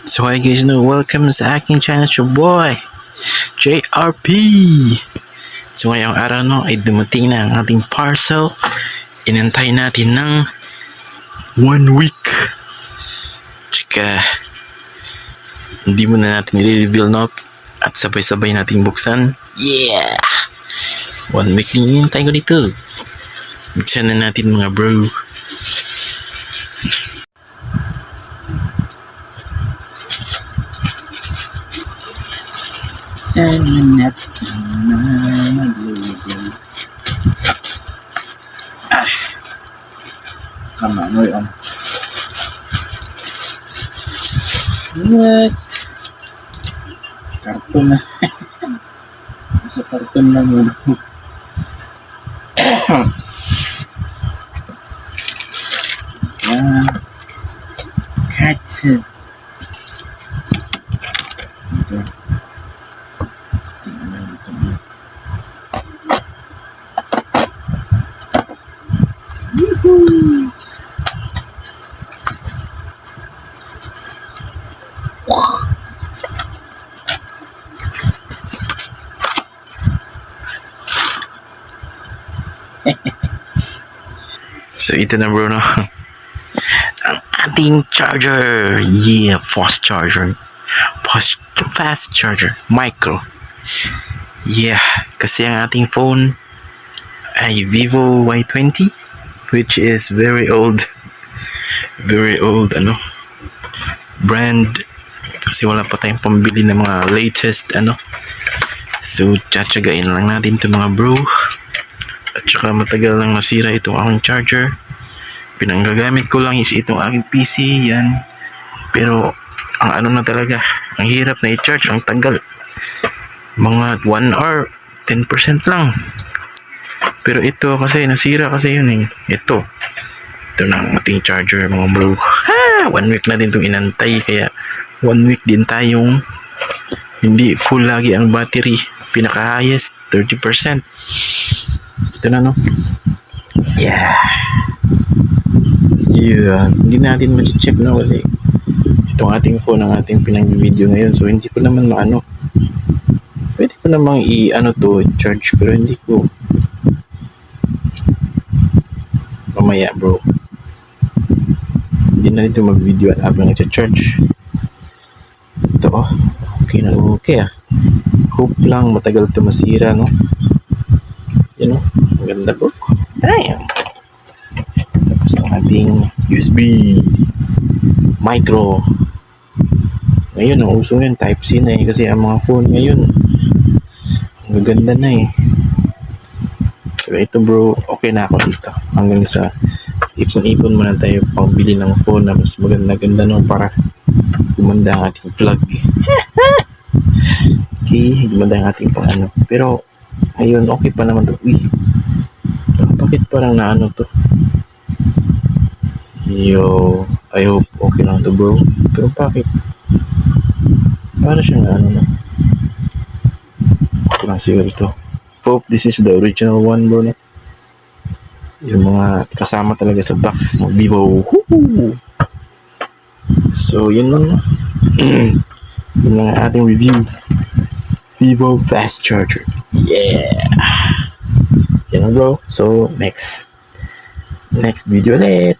So hi guys, welcome sa aking channel, your boy JRP. So ngayong araw ay dumating na ang ating parcel. Inantay natin ng 1 week. Tsaka hindi mo na natin i-reveal at sabay-sabay nating buksan. Yeah! 1 week din inantay ko dito. Buksan na natin mga bro. Sana natin na mag-label. Tama, ano yun? What? Karton na. Nasa karton na muna. Katsu. Ito. So ito na bro, no? Ang ating charger. Yeah, fast charger. Fast charger. Micro. Yeah, kasi ang ating phone ay Vivo Y20, which is very old. Very old, brand. Kasi wala pa tayong pambili ng mga latest, So, tsatsagain lang natin ito mga bro. At saka matagal lang nasira itong aking charger. Pinanggagamit ko lang is itong aking PC, yan. Pero, ang na talaga, ang hirap na i-charge, ang tagal. Mga 1 hour, 10% lang. Pero ito kasi, nasira kasi yun eh. Ito na ang ating charger mga bro. 1 week na din itong inantay, kaya 1 week din tayong hindi full lagi ang battery. Pinaka highest 30%. Ito na, no? Yeah, hindi natin ma-check na kasi itong ating phone ang ating pinag-video ngayon, so hindi ko naman pwede ko namang i-charge, pero hindi ko mamaya bro, hindi na dito mag-video at habang nag-charge ito. Okay na, okay hope lang matagal ito masira, no? Ang ganda bro. Damn. Tapos ang ating USB micro. Ngayon ang uso yun, type C na kasi ang mga phone ngayon ang gaganda na Pero ito bro, okay na ako dito. Hanggang sa ipon-ipon muna tayo pangbili ng phone na mas maganda-ganda, no, para gumanda ang ating vlog. Okay, gumanda ang ating Pero ayun, okay pa naman to. Bakit parang to? Yo, I hope okay lang to bro. Pero bakit? Para siyang na. Okay lang siguro ito. Hope this is the original one bro, no? Yung mga kasama talaga sa box ng Vivo. Woohoo! So yun lang. Yun lang ang ating review. Vivo fast charger. Yeah. Yan bro. So next video ulit.